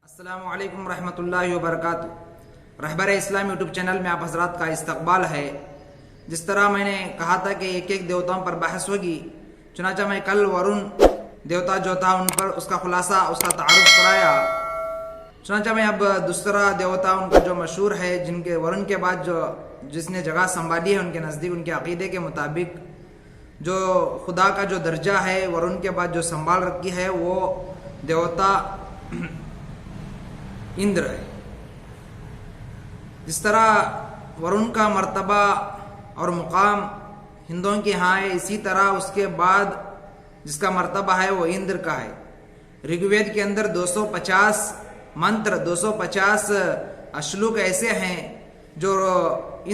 السلام علیکم ورحمۃ اللہ وبرکاتہ۔ رہبر اسلام یوٹیوب چینل میں آپ حضرات کا استقبال ہے۔ جس طرح میں نے کہا تھا کہ ایک ایک دیوتاؤں پر بحث ہوگی، چنانچہ میں کل ورن دیوتا جو تھا ان پر اس کا خلاصہ، اس کا تعارف کرایا۔ چنانچہ میں اب دوسرا دیوتا ان کا جو مشہور ہے، جن کے ورن کے بعد جس نے جگہ سنبھالی ہے ان کے نزدیک، ان کے عقیدے کے مطابق جو خدا کا جو درجہ ہے ورن کے بعد جو سنبھال رکھی ہے، وہ دیوتا اندر ہے۔ جس طرح ورن کا مرتبہ اور مقام ہندوؤں کے ہاں ہے، اسی طرح اس کے بعد جس کا مرتبہ ہے وہ اندر کا ہے۔ رگ وید کے اندر 250 منتر، 250 اشلوک ایسے ہیں جو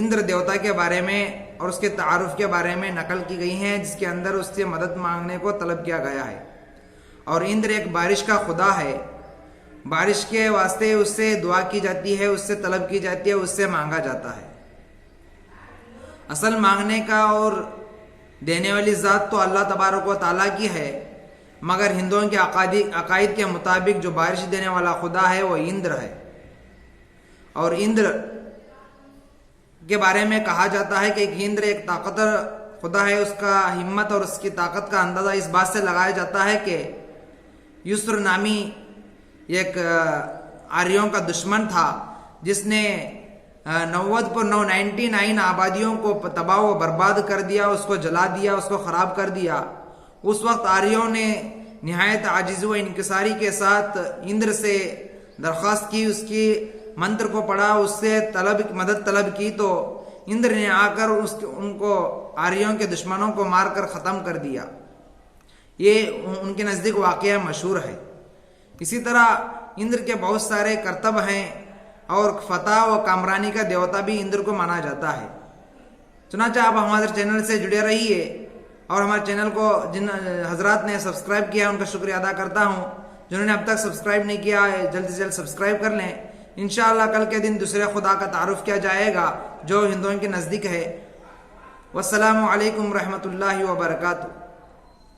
اندر دیوتا کے بارے میں اور اس کے تعارف کے بارے میں نقل کی گئی ہیں، جس کے اندر اس سے مدد مانگنے کو طلب کیا گیا ہے۔ اور اندر ایک بارش کا خدا ہے، بارش کے واسطے اس سے دعا کی جاتی ہے، اس سے طلب کی جاتی ہے، اس سے مانگا جاتا ہے۔ اصل مانگنے کا اور دینے والی ذات تو اللہ تبارک و تعالیٰ کی ہے، مگر ہندوؤں کے عقائد کے مطابق جو بارش دینے والا خدا ہے وہ اندر ہے۔ اور اندر کے بارے میں کہا جاتا ہے کہ اندر ایک طاقتور خدا ہے، اس کا ہمت اور اس کی طاقت کا اندازہ اس بات سے لگایا جاتا ہے کہ یسر نامی ایک آریوں کا دشمن تھا، جس نے 99 آبادیوں کو تباہ و برباد کر دیا، اس کو جلا دیا، اس کو خراب کر دیا۔ اس وقت آریوں نے نہایت عاجزی و انکساری کے ساتھ اندر سے درخواست کی، اس کی منتر کو پڑھا، اس سے مدد طلب کی، تو اندر نے آ کر ان کو آریوں کے دشمنوں کو مار کر ختم کر دیا۔ یہ ان کے نزدیک واقعہ مشہور ہے۔ اسی طرح اندر کے بہت سارے کرتب ہیں، اور فتح و کامرانی کا دیوتا بھی اندر کو مانا جاتا ہے۔ چنانچہ آپ ہمارے چینل سے جڑے رہیے، اور ہمارے چینل کو جن حضرات نے سبسکرائب کیا ہے ان کا شکریہ ادا کرتا ہوں۔ جنہوں نے اب تک سبسکرائب نہیں کیا ہے جلد سے جلد سبسکرائب کر لیں۔ انشاءاللہ کل کے دن دوسرے خدا کا تعارف کیا جائے گا جو ہندوؤں کے نزدیک ہے۔ والسلام علیکم ورحمۃ اللہ وبرکاتہ۔